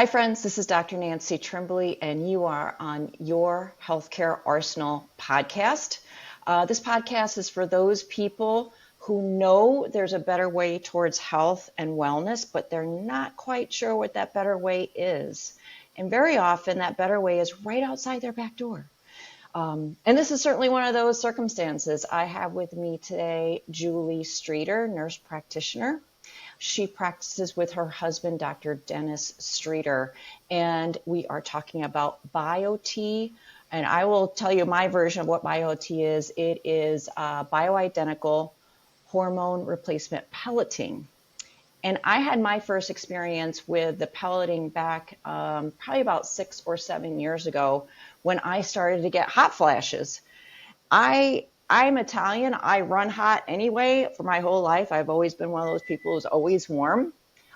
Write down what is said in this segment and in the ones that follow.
Hi, friends. This is Dr. Nancy Trimbley, and you are on Your Healthcare Arsenal podcast. This podcast is for those people who know there's a better way towards health and wellness, but they're not quite sure what that better way is. And very often, that better way is right outside their back door. And this is certainly one of those circumstances. I have with me today Julie Streeter, nurse practitioner. She practices with her husband, Dr. Dennis Streeter, and we are talking about BioT. And I will tell you my version of what BioT is. It is bioidentical hormone replacement pelleting. And I had my first experience with the pelleting back probably about 6 or 7 years ago when I started to get hot flashes. I'm Italian. I run hot anyway for my whole life. I've always been one of those people who's always warm.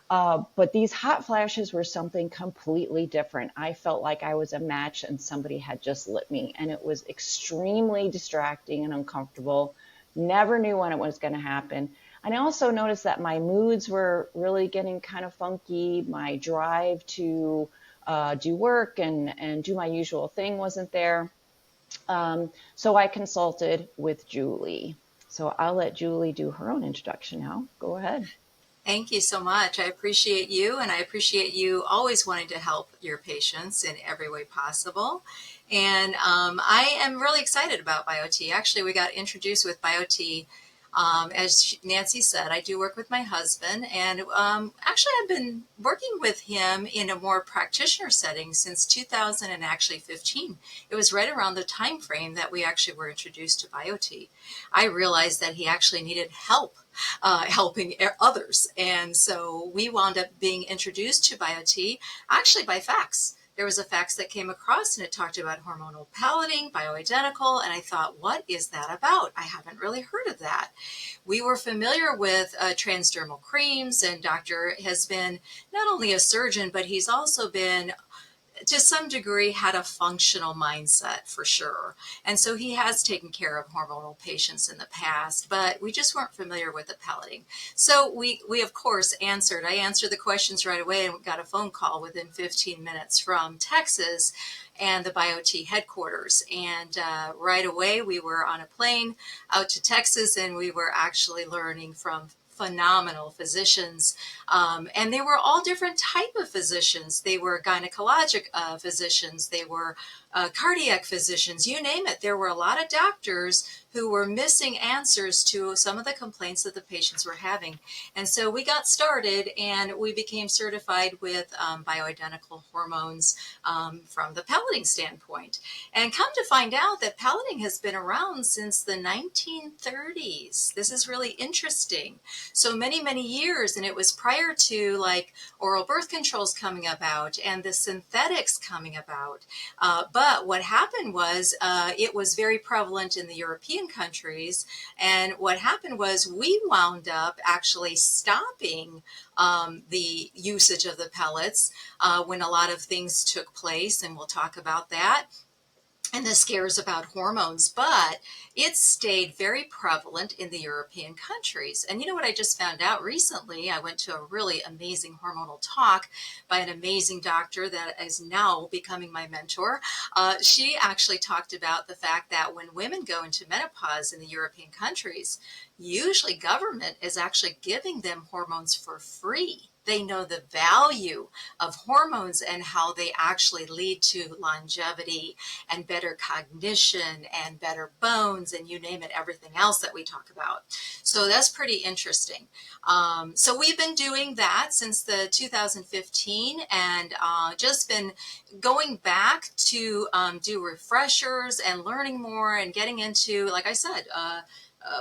But these hot flashes were something completely different. I felt like I was a match and somebody had just lit me. And it was extremely distracting and uncomfortable. Never knew when it was going to happen. And I also noticed that my moods were really getting kind of funky. My drive to do work and do my usual thing wasn't there. So I consulted with Julie. So I'll let Julie do her own introduction now. Go ahead. Thank you so much. I appreciate you, and I appreciate you always wanting to help your patients in every way possible. And I am really excited about BioT. Actually, we got introduced with BioT. As Nancy said, I do work with my husband, and actually I've been working with him in a more practitioner setting since 2015. It was right around the time frame that we actually were introduced to BioT. I realized that he actually needed help helping others, and so we wound up being introduced to BioT actually by fax. There was a fax that came across and it talked about hormonal pelleting, bioidentical, and I thought, what is that about? I haven't really heard of that. We were familiar with transdermal creams, and Doctor has been not only a surgeon, but he's also been to some degree had a functional mindset for sure. And so he has taken care of hormonal patients in the past, but we just weren't familiar with the pelleting. So we of course I answered the questions right away and got a phone call within 15 minutes from Texas and the BioT headquarters. And right away we were on a plane out to Texas, and we were actually learning from phenomenal physicians, and they were all different type of physicians. They were gynecologic physicians, they were cardiac physicians, you name it. There were a lot of doctors who were missing answers to some of the complaints that the patients were having. And so we got started and we became certified with bioidentical hormones from the pelleting standpoint. And come to find out that pelleting has been around since the 1930s. This is really interesting. So many, many years, and it was prior to like oral birth controls coming about and the synthetics coming about. But what happened was it was very prevalent in the European countries. And what happened was we wound up actually stopping the usage of the pellets when a lot of things took place. And we'll talk about that and the scares about hormones, but it stayed very prevalent in the European countries. And you know what I just found out recently? I went to a really amazing hormonal talk by an amazing doctor that is now becoming my mentor. She actually talked about the fact that when women go into menopause in the European countries, usually government is actually giving them hormones for free. They know the value of hormones and how they actually lead to longevity and better cognition and better bones and you name it, everything else that we talk about. So that's pretty interesting. So we've been doing that since the 2015 and just been going back to do refreshers and learning more and getting into, like I said,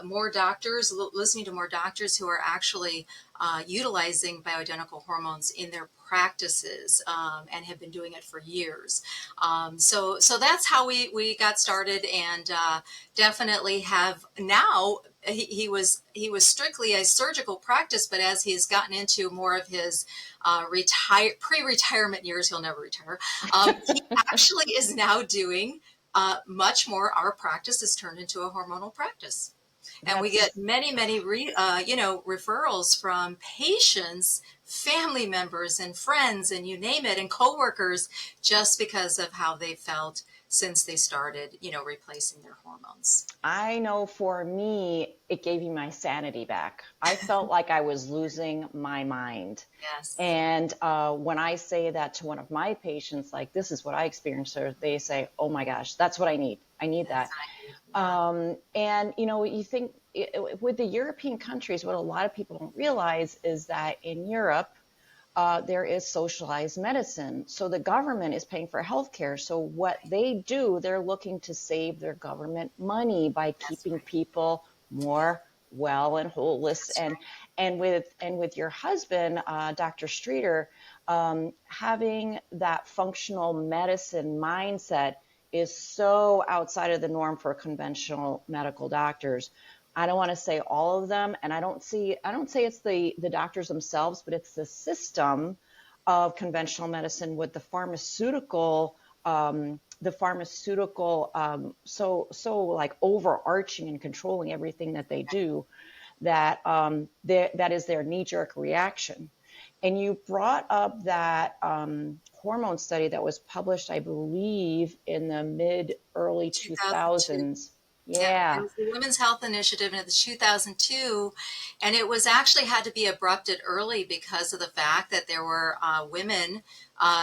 more doctors, listening to more doctors who are actually utilizing bioidentical hormones in their practices and have been doing it for years. So that's how we got started, and definitely have now. He was strictly a surgical practice, but as he's gotten into more of his pre-retirement years, he'll never retire. He actually is now doing much more. Our practice has turned into a hormonal practice. And we That's get many referrals from patients, family members, and friends, and you name it, and coworkers, just because of how they felt since they started, replacing their hormones. I know for me, it gave me my sanity back. I felt like I was losing my mind. Yes. And when I say that to one of my patients, like, this is what I experienced, or they say, oh my gosh, that's what I need. I need That's that. right. Yeah. And, you think with the European countries, what a lot of people don't realize is that in Europe, there is socialized medicine. So the government is paying for healthcare. So what they do, they're looking to save their government money by That's keeping right. people more well and holistic. That's right. And with your husband, Dr. Streeter, having that functional medicine mindset is so outside of the norm for conventional medical doctors. I don't want to say all of them, and I don't say it's the doctors themselves, but it's the system of conventional medicine with the pharmaceutical so like overarching and controlling everything that they do, that that is their knee-jerk reaction. And you brought up that hormone study that was published, I believe, in the mid early 2002. 2000s. Yeah, it Yeah. was the Women's Health Initiative in the 2002, and it was actually had to be abrupted early because of the fact that there were women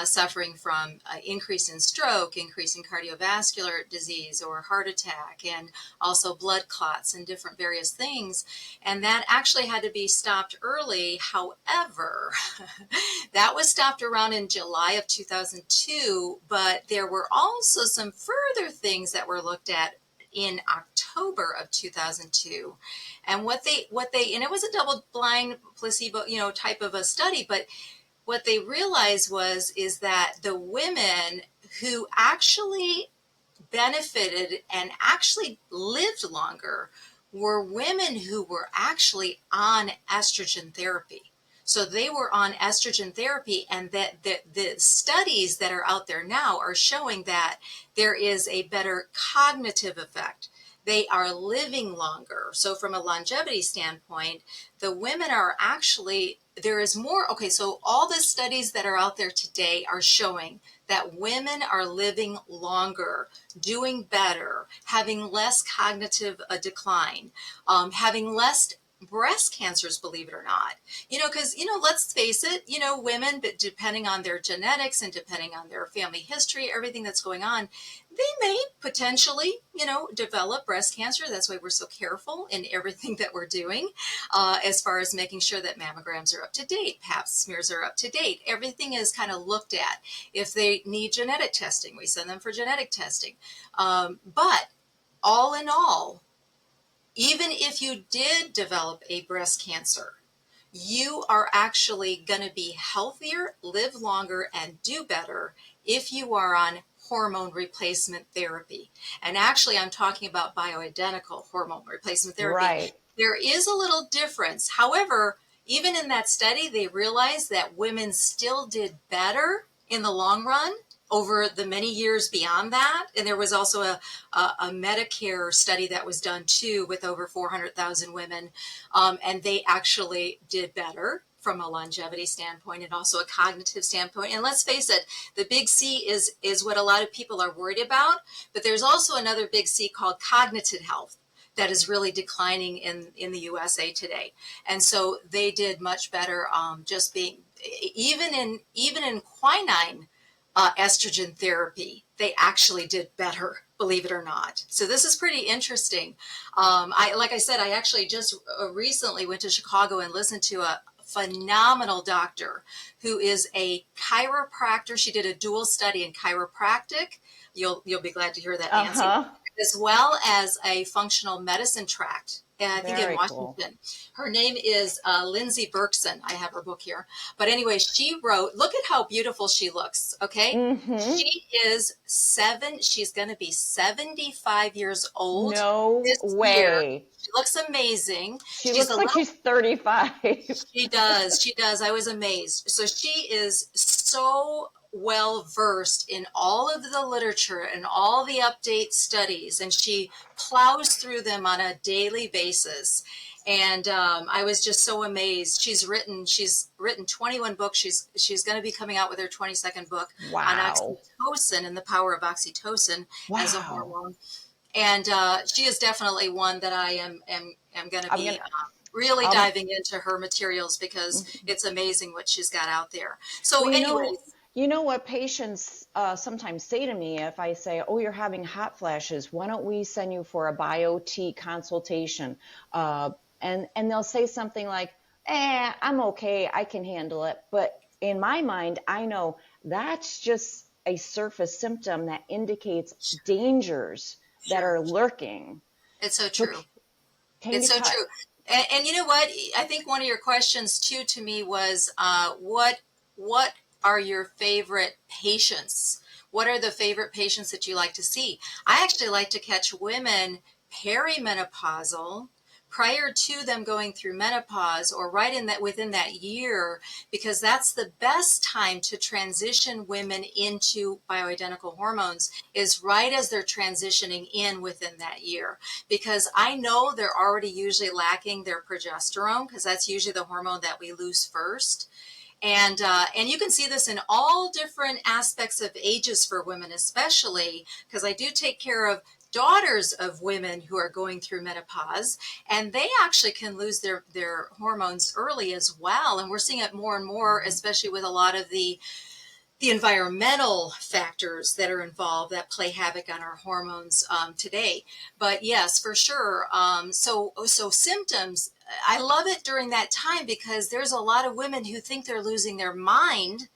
suffering from increase in stroke, increase in cardiovascular disease or heart attack, and also blood clots and different various things, and that actually had to be stopped early. However, that was stopped around in July of 2002, but there were also some further things that were looked at in October of 2002. And what they and it was a double blind placebo, type of a study, but what they realized is that the women who actually benefited and actually lived longer were women who were actually on estrogen therapy. So they were on estrogen therapy, and that the studies that are out there now are showing that there is a better cognitive effect. They are living longer. So from a longevity standpoint, the women are actually, there is more. Okay, so all the studies that are out there today are showing that women are living longer, doing better, having less cognitive decline, having less breast cancers, believe it or not. Because, let's face it, women, but depending on their genetics and depending on their family history, everything that's going on, they may potentially, develop breast cancer. That's why we're so careful in everything that we're doing, as far as making sure that mammograms are up to date, pap smears are up to date. Everything is kind of looked at. If they need genetic testing, we send them for genetic testing. But all in all, even if you did develop a breast cancer, you are actually going to be healthier, live longer, and do better if you are on hormone replacement therapy. And actually, I'm talking about bioidentical hormone replacement therapy. Right. There is a little difference. However, even in that study, they realized that women still did better in the long run over the many years beyond that. And there was also a Medicare study that was done too with over 400,000 women. And they actually did better from a longevity standpoint and also a cognitive standpoint. And let's face it, the big C is what a lot of people are worried about. But there's also another big C called cognitive health that is really declining in the USA today. And so they did much better, just being, even in quinine estrogen therapy, they actually did better, believe it or not. So this is pretty interesting. Like I said, I actually just recently went to Chicago and listened to a phenomenal doctor who is a chiropractor. She did a dual study in chiropractic. You'll be glad to hear that, Nancy. As well as a functional medicine tract. And I think in Washington. Cool. Her name is Lindsey Berkson. I have her book here. But anyway, she wrote, look at how beautiful she looks, okay? Mm-hmm. She is she's going to be 75 years old. No way. Year. She looks amazing. She looks like she's 35. She does. I was amazed. So she is so well versed in all of the literature and all the update studies, and she plows through them on a daily basis. And I was just so amazed. She's written 21 books. She's going to be coming out with her 22nd book on Wow. oxytocin and the power of oxytocin as a Wow. hormone. And she is definitely one that I am going to I'm be gonna really um diving into her materials, because it's amazing what she's got out there. So well, anyways, you know what patients sometimes say to me if I say, "Oh, you're having hot flashes. Why don't we send you for a BioT consultation?" And they'll say something like, I'm okay. I can handle it." But in my mind, I know that's just a surface symptom that indicates dangers that sure, are lurking. it's so So true. can It's you so talk? true. And you know what? I think one of your questions too to me was, what are your favorite patients? What are the favorite patients that you like to see? I actually like to catch women perimenopausal, prior to them going through menopause, or right in that within that year, because that's the best time to transition women into bioidentical hormones, is right as they're transitioning in within that year, because I know they're already usually lacking their progesterone, because that's usually the hormone that we lose first. And you can see this in all different aspects of ages for women, especially because I do take care of daughters of women who are going through menopause, and they actually can lose their hormones early as well. And we're seeing it more and more, especially with a lot of the environmental factors that are involved that play havoc on our hormones today. But yes, for sure. So symptoms, I love it during that time, because there's a lot of women who think they're losing their mind.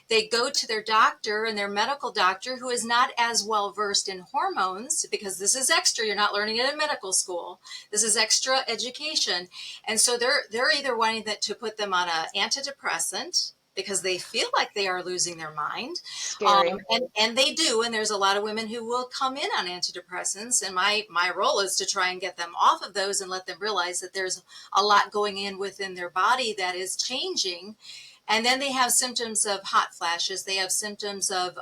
They go to their doctor, and their medical doctor, who is not as well versed in hormones, because this is extra. You're not learning it in medical school. This is extra education. And so they're either wanting to put them on an antidepressant, because they feel like they are losing their mind. Scary. And they do. And there's a lot of women who will come in on antidepressants. And my role is to try and get them off of those and let them realize that there's a lot going in within their body that is changing. And then they have symptoms of hot flashes. They have symptoms of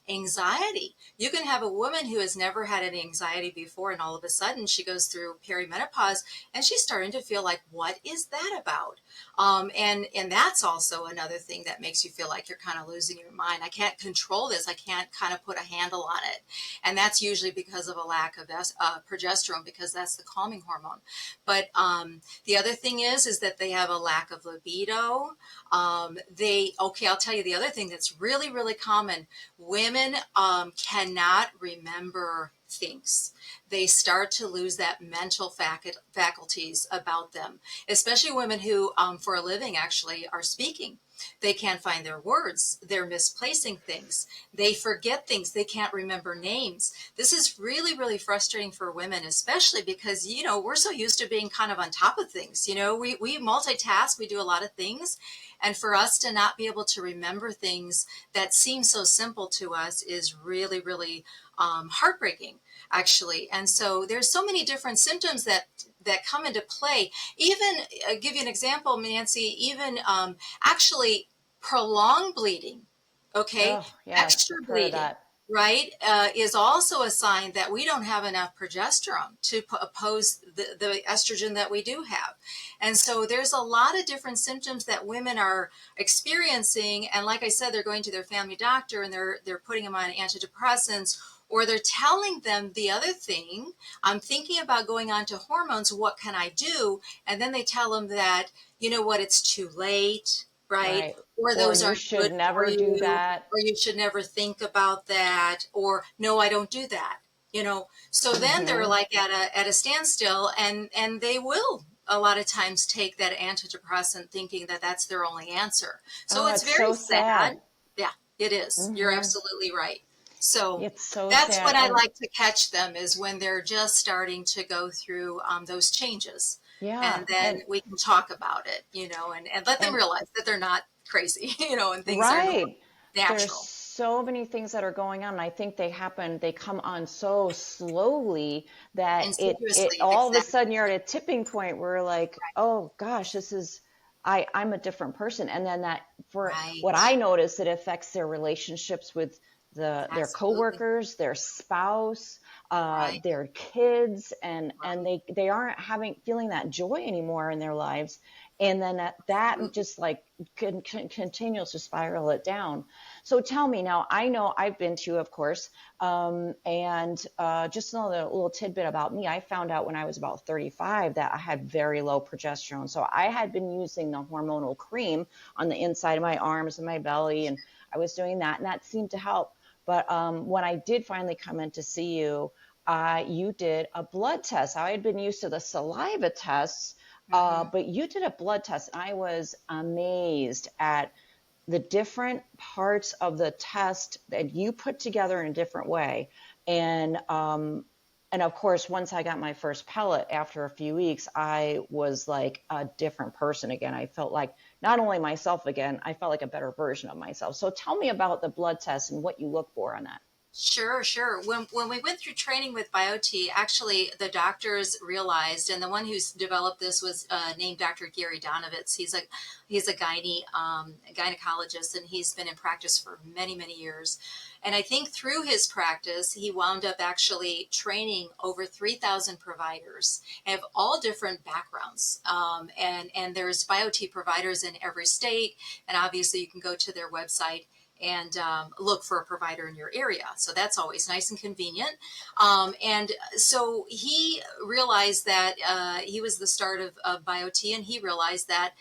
anxiety. You can have a woman who has never had any anxiety before, and all of a sudden she goes through perimenopause, and she's starting to feel like, what is that about? And that's also another thing that makes you feel like you're kind of losing your mind. I can't control this. I can't kind of put a handle on it. And that's usually because of a lack of progesterone, because that's the calming hormone. But the other thing is that they have a lack of libido. I'll tell you the other thing that's really, really common. Women cannot remember things. They start to lose that mental faculties about them, especially women who, for a living, actually are speaking. They can't find their words. They're misplacing things. They forget things. They can't remember names. This is really, really frustrating for women, especially because, we're so used to being kind of on top of things. We multitask, we do a lot of things. And for us to not be able to remember things that seem so simple to us is really, really heartbreaking, actually. And so there's so many different symptoms that come into play. Even give you an example, Nancy, even actually prolonged bleeding, okay, Oh, yes, extra I've heard of bleeding, that. right, is also a sign that we don't have enough progesterone to oppose the estrogen that we do have. And so there's a lot of different symptoms that women are experiencing. And like I said, they're going to their family doctor, and they're putting them on antidepressants, or they're telling them the other thing, I'm thinking about going on to hormones, what can I do? And then they tell them that, you know what, it's too late, right? Right. Or Or those you aren't should good for never do you, that. or you should never think about that, or no, I don't do that. So then they're Hmm. like at a standstill, and they will a lot of times take that antidepressant thinking that that's their only answer. So Oh, it's it's very so sad. sad. Yeah, it is. You're Hmm. absolutely right. So It's so that's sad. when I And like to catch them, is when they're just starting to go through those changes. yeah, And then we can talk about it, and let them and realize that they're not crazy, and things are normal, right. There's natural. so many things that are going on. I think they come on so slowly that it Insidiously, all of a exactly. sudden you're at a tipping point where like, oh gosh, this is I'm a different person. And then that, for what Right. I notice, it affects their relationships with their Absolutely. coworkers, their spouse, Right. their kids, and Right. they aren't feeling that joy anymore in their lives. And then that Absolutely. just like continues to spiral it down. So tell me now, I know I've been to, of course, and just another little tidbit about me. I found out when I was about 35 that I had very low progesterone. So I had been using the hormonal cream on the inside of my arms and my belly, and I was doing that, and that seemed to help. But when I did finally come in to see you, you did a blood test. I had been used to the saliva tests, Hmm. but you did a blood test. I was amazed at the different parts of the test that you put together in a different way. And of course, once I got my first pellet after a few weeks, I was like a different person again. I felt like not only myself again, I felt like a better version of myself. So tell me about the blood test and what you look for on that. Sure, sure. When we went through training with BioT, actually the doctors realized, and the one who's developed this was named Dr. Gary Donovitz. He's a gynecologist, and he's been in practice for many years. And I think through his practice, he wound up actually training over 3,000 providers and of all different backgrounds. And there's BioT providers in every state, and obviously you can go to their website and look for a provider in your area. So that's always nice and convenient. And so he realized that he was the start of BioT, and he realized that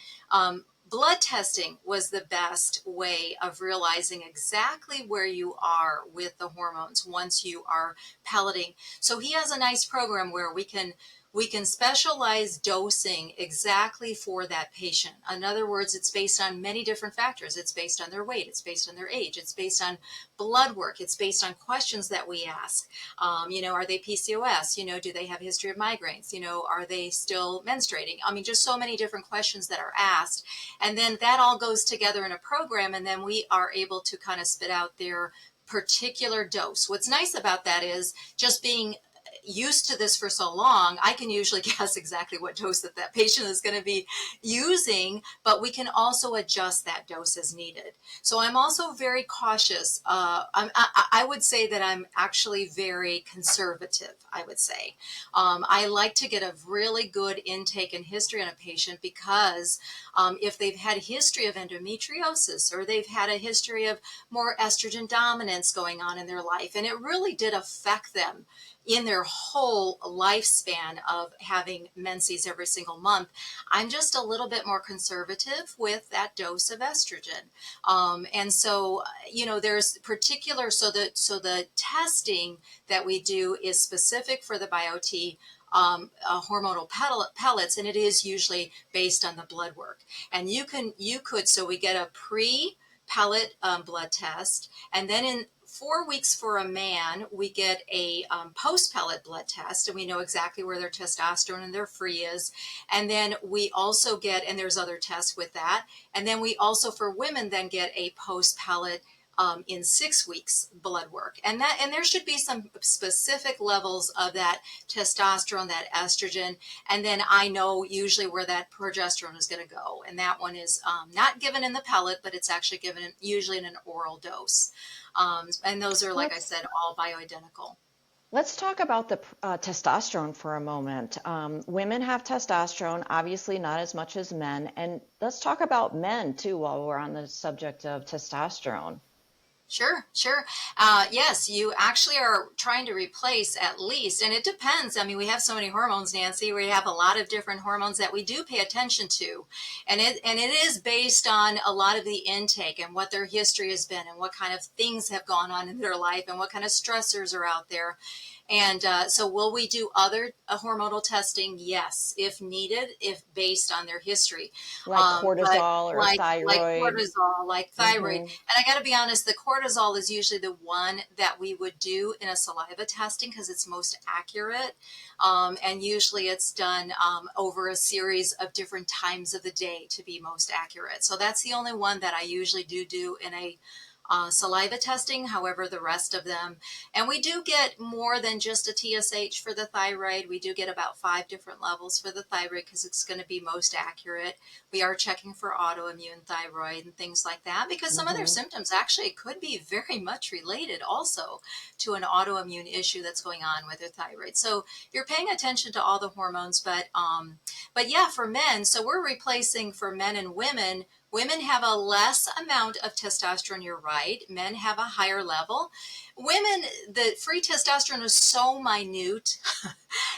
blood testing was the best way of realizing exactly where you are with the hormones once you are pelleting. So he has a nice program where we can specialize dosing exactly for that patient. In other words, it's based on many different factors. It's based on their weight. It's based on their age. It's based on blood work. It's based on questions that we ask. Are they PCOS? Do they have a history of migraines? Are they still menstruating? I mean, just so many different questions that are asked. And then that all goes together in a program, and then we are able to kind of spit out their particular dose. What's nice about that is just being used to this for so long, I can usually guess exactly what dose that patient is going to be using, but we can also adjust that dose as needed. So I'm also very cautious. I would say that I'm actually very conservative, I would say. I like to get a really good intake and history on a patient because if they've had a history of endometriosis or they've had a history of more estrogen dominance going on in their life, and it really did affect them in their whole lifespan of having menses every single month, I'm just a little bit more conservative with that dose of estrogen. And so, there's particular, so the testing that we do is specific for the BioT hormonal pellets, and it is usually based on the blood work. And so we get a pre-pellet blood test, and then in 4 weeks for a man, we get a post-pellet blood test, and we know exactly where their testosterone and their free is. And then we also get, and there's other tests with that. And then we also, for women, then get a post-pellet in 6 weeks blood work, and there should be some specific levels of that testosterone, that estrogen, and then I know usually where that progesterone is going to go, and that one is not given in the pellet, but it's actually given usually in an oral dose, and those are, like I Let's said, all bioidentical. let's talk about the testosterone for a moment. Women have testosterone, obviously not as much as men, and let's talk about men too while we're on the subject of testosterone. Sure, sure. Yes, you actually are trying to replace at least, and it depends. I mean, we have so many hormones, Nancy. We have a lot of different hormones that we do pay attention to, and it is based on a lot of the intake and what their history has been, and what kind of things have gone on in their life, and what kind of stressors are out there. And so, will we do other hormonal testing? Yes, if needed, if based on their history. Like But cortisol or like thyroid. cortisol, like thyroid, Hmm. and I got to be honest, the cortisol is usually the one that we would do in a saliva testing because it's most accurate, and usually it's done over a series of different times of the day to be most accurate. So that's the only one that I usually do in a saliva testing. However, the rest of them, and we do get more than just a TSH for the thyroid. We do get about 5 different levels for the thyroid because it's going to be most accurate. We are checking for autoimmune thyroid and things like that, because some other symptoms actually could be very much related also to an autoimmune issue that's going on with your thyroid. So you're paying attention to all the hormones, but yeah, for men, so we're replacing for men and women. Women have a less amount of testosterone, you're right. Men have a higher level. Women, the free testosterone is so minute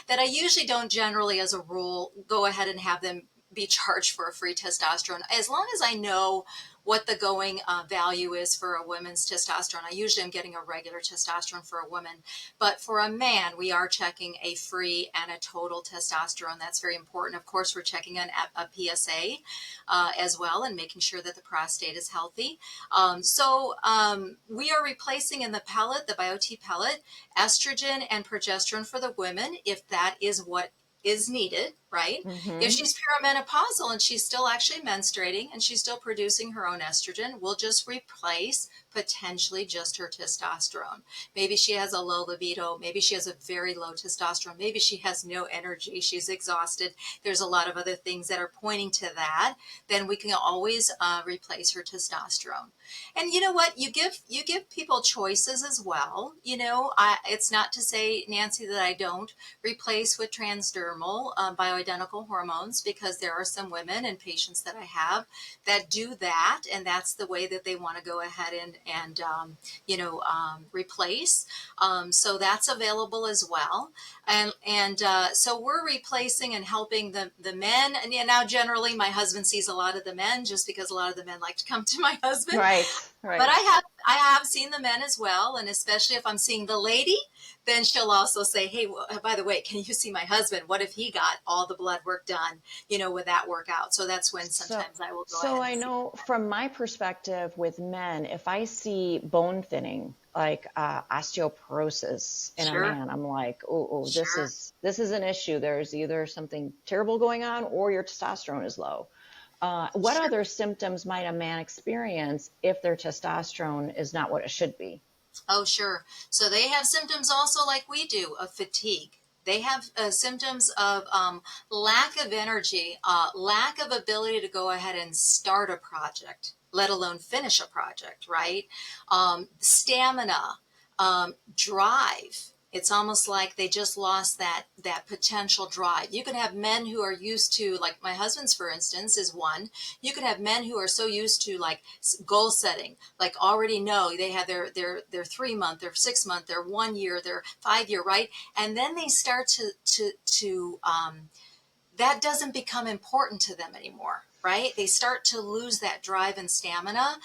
that I usually don't generally, as a rule, go ahead and have them be charged for a free testosterone. As long as I know what the going value is for a woman's testosterone, I usually am getting a regular testosterone for a woman. But for a man, we are checking a free and a total testosterone. That's very important. Of course, we're checking a PSA as well, and making sure that the prostate is healthy. We are replacing in the pellet, the BioT pellet, estrogen and progesterone for the women, if that is what is needed, right? If she's perimenopausal and she's still actually menstruating and she's still producing her own estrogen, we'll just replace potentially just her testosterone. Maybe she has a low libido. Maybe she has a very low testosterone. Maybe she has no energy. She's exhausted. There's a lot of other things that are pointing to that. Then we can always replace her testosterone. And you know what? You give people choices as well. It's not to say, Nancy, that I don't replace with transdermal bioidentical hormones, because there are some women and patients that I have that do that, and that's the way that they want to go ahead and replace. So that's available as well. So we're replacing and helping the men. And now generally my husband sees a lot of the men, just because a lot of the men like to come to my husband. Right. But I have seen the men as well. And especially if I'm seeing the lady, then she'll also say, hey, well, by the way, can you see my husband? What if he got all the blood work done? Would that work out? So that's when sometimes I will go ahead. So I know from my perspective with men, if I see bone thinning, like osteoporosis in a man, I'm like, this is an issue. There's either something terrible going on or your testosterone is low. What other symptoms might a man experience if their testosterone is not what it should be? Oh, sure. So they have symptoms also like we do of fatigue. They have symptoms of lack of energy, lack of ability to go ahead and start a project, let alone finish a project, right? Stamina, drive. It's almost like they just lost that potential drive. You can have men who are used to, like my husband's, for instance, is one. You can have men who are so used to like goal setting, like already know they have their 3 month, their 6 month, their 1 year, their 5 year, right? And then they start to that doesn't become important to them anymore. Right? They start to lose that drive and stamina.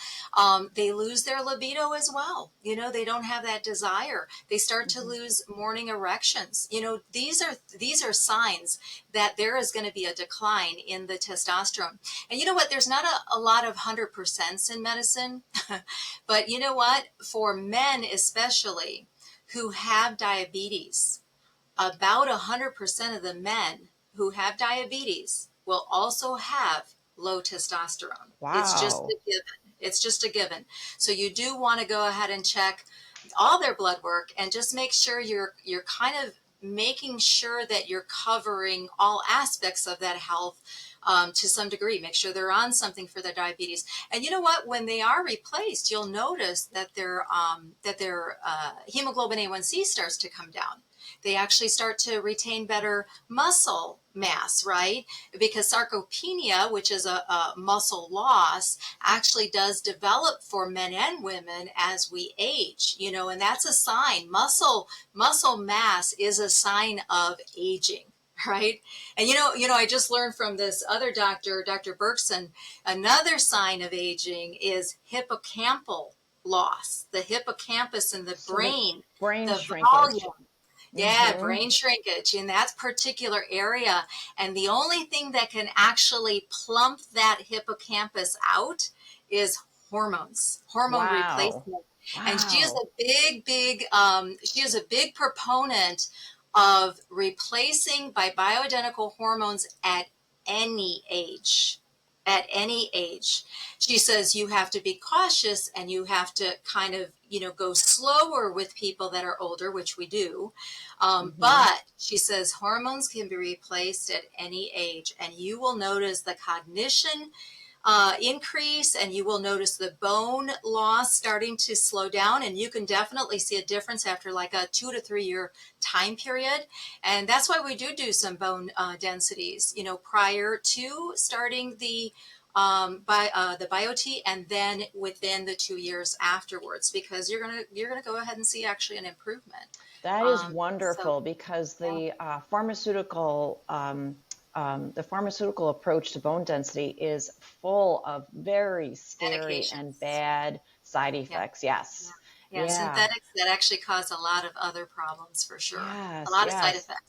They lose their libido as well. They don't have that desire. They start to lose morning erections. These are signs that there is going to be a decline in the testosterone. And you know what? There's not a lot of 100% in medicine, but you know what? For men especially who have diabetes, about 100% of the men who have diabetes will also have low testosterone. Wow. It's just a given. It's just a given. So you do want to go ahead and check all their blood work and just make sure you're kind of making sure that you're covering all aspects of that health to some degree. Make sure they're on something for their diabetes. And you know what? When they are replaced, you'll notice that their hemoglobin A1C starts to come down. They actually start to retain better muscle mass, right? Because sarcopenia, which is a muscle loss, actually does develop for men and women as we age, and that's a sign. Muscle mass is a sign of aging. Right. And, I just learned from this other doctor, Dr. Berkson, another sign of aging is hippocampal loss, the hippocampus in the brain, brain the shrinkage. Volume. Yeah, brain shrinkage in that particular area. And the only thing that can actually plump that hippocampus out is hormone replacement. Wow. And she is a big proponent of replacing by bioidentical hormones at any age. at any age. She says you have to be cautious and you have to kind of, go slower with people that are older, which we do. Mm-hmm. But she says hormones can be replaced at any age, and you will notice the cognition increase, and you will notice the bone loss starting to slow down, and you can definitely see a difference after like a 2 to 3 year time period. And that's why we do some bone densities, prior to starting the BioT, and then within the 2 years afterwards, because you're gonna go ahead and see actually an improvement. That is So wonderful because yeah, the pharmaceutical approach to bone density is full of very scary and medications. bad side Yeah. effects. Yeah. Yes. Yeah, Yeah. synthetics that actually cause a lot of other problems for sure. A Yes. lot of side Yes. effects. Yeah.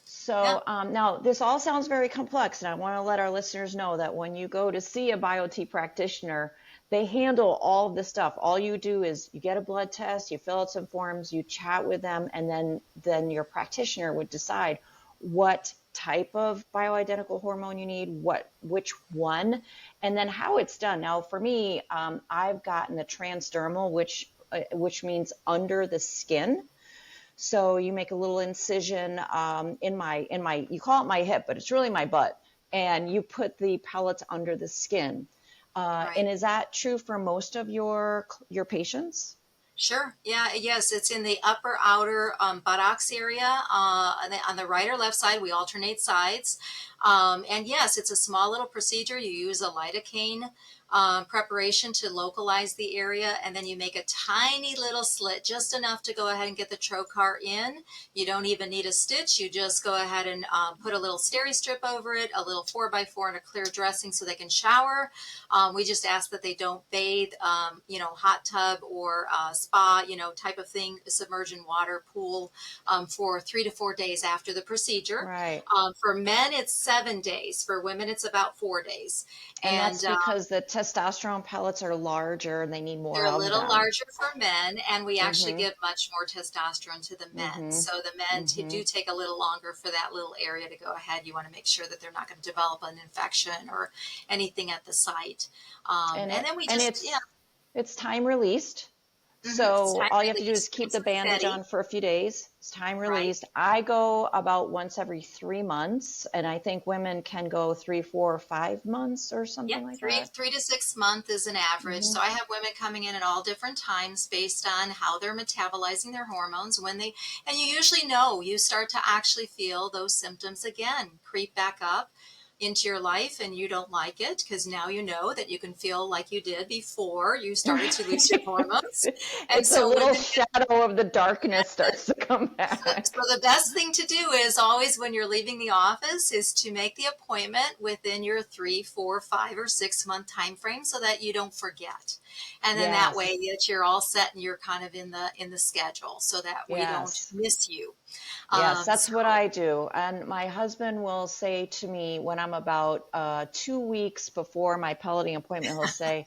So now this all sounds very complex, and I want to let our listeners know that when you go to see a BioT practitioner, they handle all of this stuff. All you do is you get a blood test, you fill out some forms, you chat with them, and then your practitioner would decide what type of bioidentical hormone you need, which one, and then how it's done. Now, for me, I've gotten the transdermal, which means under the skin. So you make a little incision in my you call it my hip, but it's really my butt, and you put the pellets under the skin. Right. And is that true for most of your patients? Sure. Yeah. Yes. It's in the upper outer buttocks area. On the right or left side, we alternate sides. And yes, it's a small little procedure. You use a lidocaine preparation to localize the area, and then you make a tiny little slit, just enough to go ahead and get the trocar in. You don't even need a stitch. You just go ahead and put a little steri strip over it, a little 4x4, and a clear dressing so they can shower. We just ask that they don't bathe, hot tub or spa, type of thing, submerge in water, pool, for 3 to 4 days after the procedure. Right. For men, it's 7 days. For women, it's about 4 days. And that's And because the testosterone pellets are larger and they need more they're a of little them. larger for men, and we actually Mm-hmm. give much more testosterone to the men. Mm-hmm. So the men Mm-hmm. do take a little longer for that little area to go ahead. You want to make sure that they're not going to develop an infection or anything at the site. And And it then we and just, yeah, it's time released. it's So time all you have to do is release. keep It's the bandage confetti, on for a few days. It's time right? released. I go about once every 3 months, and I think women can go 3, 4, 5 months or Yeah, something like three that. 3 to 6 months is an average. Hmm. So I have women coming in at all different times based on how they're metabolizing their hormones. And you usually know, you start to actually feel those symptoms again creep back up into your life, and you don't like it because now you know that you can feel like you did before you started to lose your hormones. And It's a so little women shadow of the darkness starts to come so back. the best thing to do is always when you're leaving the office is to make the appointment within your 3, 4, 5, or 6 month time frame so that you don't forget. And then that way Yes, that you're all set and you're kind of in the schedule so that we don't yes. miss you. Yes, that's So what I do. And my husband will say to me when I'm about 2 weeks before my pelleting appointment, he'll say,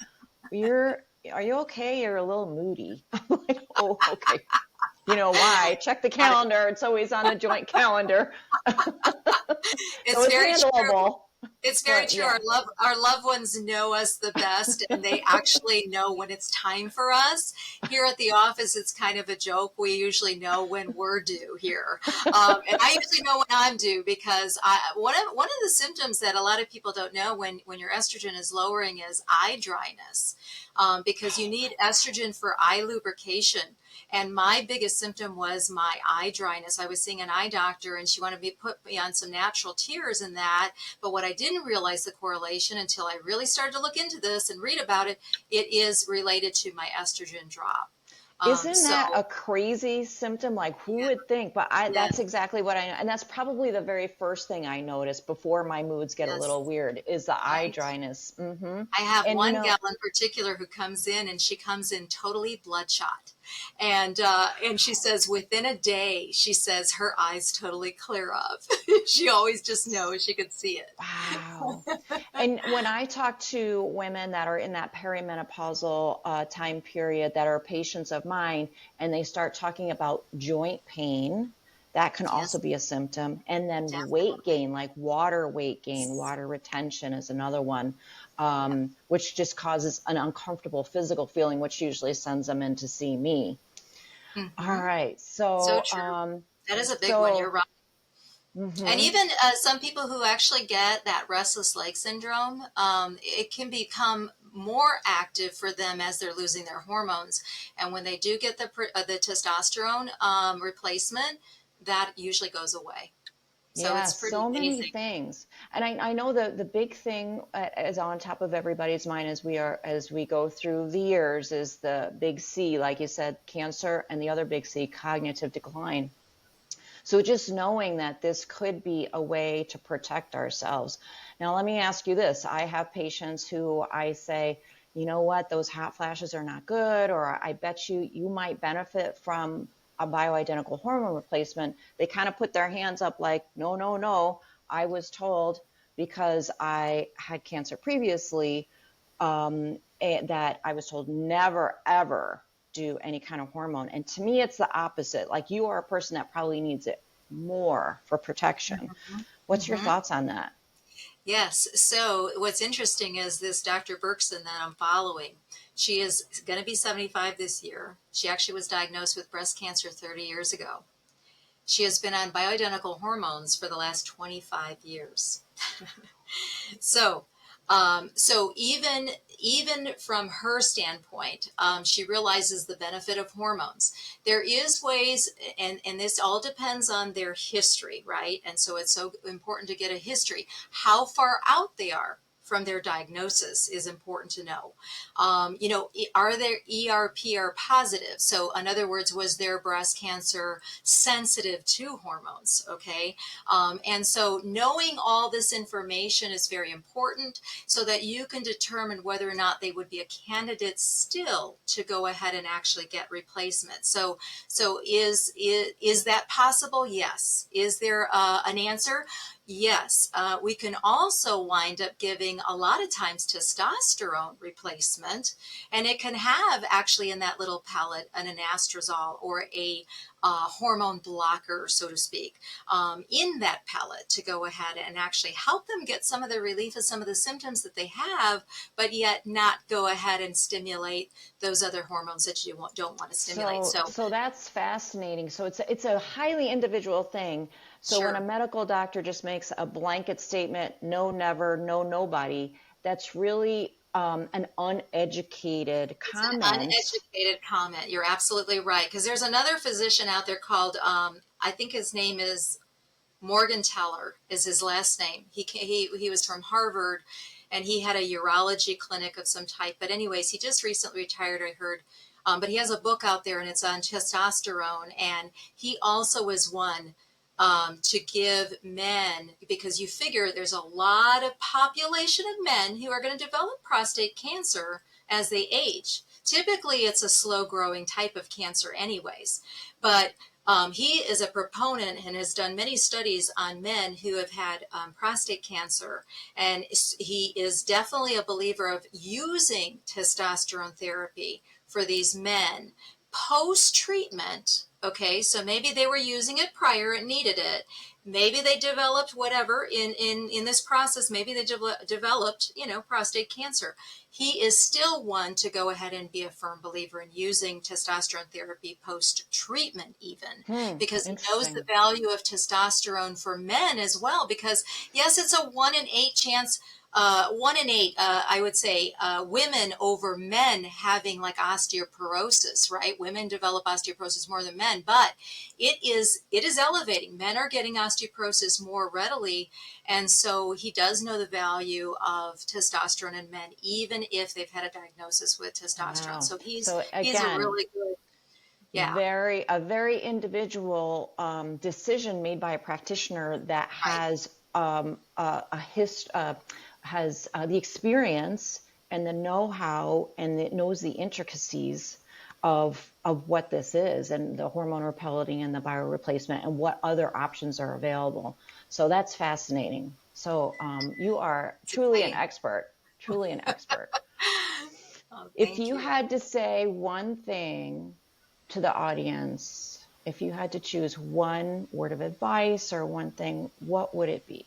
"You're, are you okay? You're a little moody." I'm like, "Oh, okay." You know why? Check the I, calendar. It's always on the joint calendar. So it's it's very true. handleable. It's very But true. yeah. Our loved ones know us the best, and they actually know when it's time for us. Here at the office, it's kind of a joke. We usually know when we're due here, and I usually know when I'm due because one of the symptoms that a lot of people don't know when your estrogen is lowering is eye dryness, because you need estrogen for eye lubrication. And my biggest symptom was my eye dryness. I was seeing an eye doctor, and she wanted me to put me on some natural tears and that. But what I didn't realize the correlation until I really started to look into this and read about it, it is related to my estrogen drop. Isn't that a So crazy symptom? Like who yeah, would think? But that's yes, exactly what I know. And that's probably the very first thing I notice before my moods get a yes, little weird is the eye right. dryness. Hmm. I have And one gal in particular who comes in, and she comes in totally bloodshot. And she says within a day, she says her eyes totally clear up. She always just knows, she could see it. wow. And when I talk to women that are in that perimenopausal time period that are patients of mine, and they start talking about joint pain, That can also Yes, be a symptom. And then weight definitely. gain, like water weight gain, water retention is another one, Yeah. which just causes an uncomfortable physical feeling, which usually sends them in to see me. All Mm-hmm. right. So true. That is a big one. You're right. And Mhm. even some people who actually get that restless leg syndrome, it can become more active for them as they're losing their hormones. And when they do get the testosterone replacement, that usually goes away. So Yeah, it's pretty so many amazing. things. And I know the big thing is on top of everybody's mind as we go through the years is the big C, like you said, cancer, and the other big C, cognitive decline. So just knowing that this could be a way to protect ourselves. Now, let me ask you this. I have patients who I say, you know what, those hot flashes are not good, or I bet you might benefit from a bioidentical hormone replacement. They kind of put their hands up like, no, no, no. I was told because I had cancer previously that I was told never, ever do any kind of hormone. And to me, it's the opposite. Like you are a person that probably needs it more for protection. What's your Hmm. thoughts on that? Yes. So what's interesting is this Dr. Berkson that I'm following. She is going to be 75 this year. She actually was diagnosed with breast cancer 30 years ago. She has been on bioidentical hormones for the last 25 years. So, so even from her standpoint, she realizes the benefit of hormones. There is ways, and this all depends on their history, right? And so it's so important to get a history. How far out they are from their diagnosis is important to know. Are they ERPR positive? So, in other words, was their breast cancer sensitive to hormones? Okay. And so knowing all this information is very important so that you can determine whether or not they would be a candidate still to go ahead and actually get replacement. So is that possible? Yes. Is there an answer? Yes, we can also wind up giving a lot of times testosterone replacement, and it can have actually in that little pellet an anastrozole or a hormone blocker, so to speak, in that pellet to go ahead and actually help them get some of the relief of some of the symptoms that they have, but yet not go ahead and stimulate those other hormones that you don't want to stimulate. So, So that's fascinating. So it's a highly individual thing. So when a sure. medical doctor just makes a blanket statement, no, never, no, nobody, that's really an uneducated It's an comment. uneducated comment. You're absolutely right. Because there's another physician out there called, I think his name is Morgan Teller, is his last name. He was from Harvard, and he had a urology clinic of some type. But anyways, he just recently retired, I heard. But he has a book out there, and it's on testosterone. And he also is one to give men, because you figure there's a lot of population of men who are going to develop prostate cancer as they age. Typically, it's a slow growing type of cancer, anyways. But he is a proponent and has done many studies on men who have had prostate cancer. And he is definitely a believer of using testosterone therapy for these men post treatment. Okay, so maybe they were using it prior and needed it. Maybe they developed whatever in this process. Maybe they developed, prostate cancer. He is still one to go ahead and be a firm believer in using testosterone therapy post-treatment even, because he knows the Interesting. value of testosterone for men as well, because yes, it's a 1 in 8 chance, 1 in 8, I would say, women over men having like osteoporosis, right? Women develop osteoporosis more than men, but it is elevating. Men are getting osteoporosis more readily, and so he does know the value of testosterone in men, even if they've had a diagnosis with testosterone. Wow. So he's So he's a again, really good, yeah, very individual decision made by a practitioner that right. has has the experience and the know-how and it knows the intricacies of what this is and the hormone repelling and the bioreplacement and what other options are available. So that's fascinating. So you are It's exciting. truly an expert. Oh, If thank you you. had to say one thing to the audience, if you had to choose one word of advice or one thing, what would it be?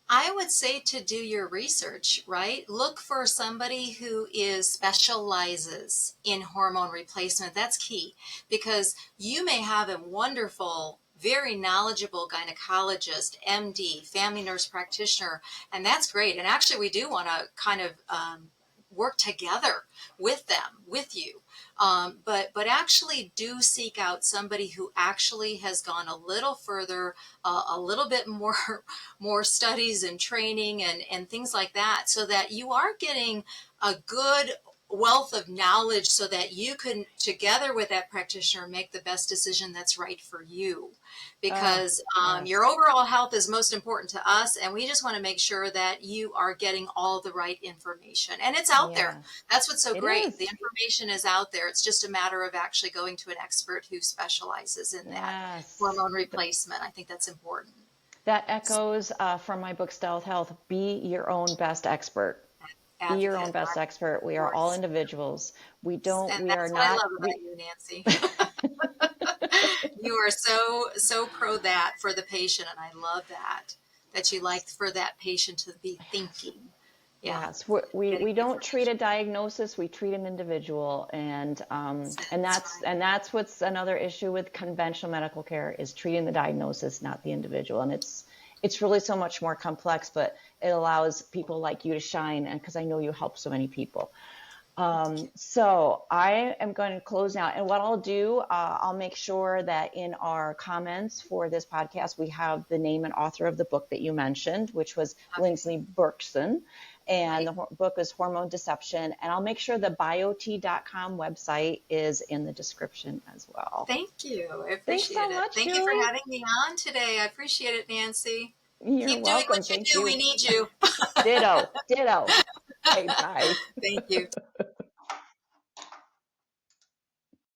I would say to do your research, right? Look for somebody who specializes in hormone replacement. That's key, because you may have a wonderful, very knowledgeable gynecologist, MD, family nurse practitioner, and that's great. And actually, we do want to kind of work together with them, with you. But actually do seek out somebody who actually has gone a little further, a little bit more more studies and training and things like that, so that you are getting a good wealth of knowledge, so that you can, together with that practitioner, make the best decision that's right for you. Because Yes. your overall health is most important to us, and we just want to make sure that you are getting all the right information. And it's out there. Yes, That's what's so it great. The is. information is out there. It's just a matter of actually going to an expert who specializes in that Yes. hormone replacement. I think that's important. That echoes from my book, Stealth Health. Be your own best expert. Be your own Advocate, best right? expert. We Of are all course. individuals. And We are that's what I not, love about you, Nancy. You are so pro that for the patient, and I love that you like for that patient to be thinking. Yeah, yes, getting we the don't treat a information. diagnosis, we treat an individual. That's right. And that's what's another issue with conventional medical care is treating the diagnosis, not the individual. And it's really so much more complex, but it allows people like you to shine. And because I know you help so many people. Thank you. So I am going to close now. And what I'll do, I'll make sure that in our comments for this podcast, we have the name and author of the book that you mentioned, which was Okay, Lindsey Berkson. And right. the book is Hormone Deception. And I'll make sure the biot.com website is in the description as well. Thank you. I Thanks appreciate so it. much, Thank you for Julie. having me on today. I appreciate it, Nancy. You're Keep doing welcome. what you Thank do. We you. need you. Ditto. Ditto. Okay, bye. Thank you.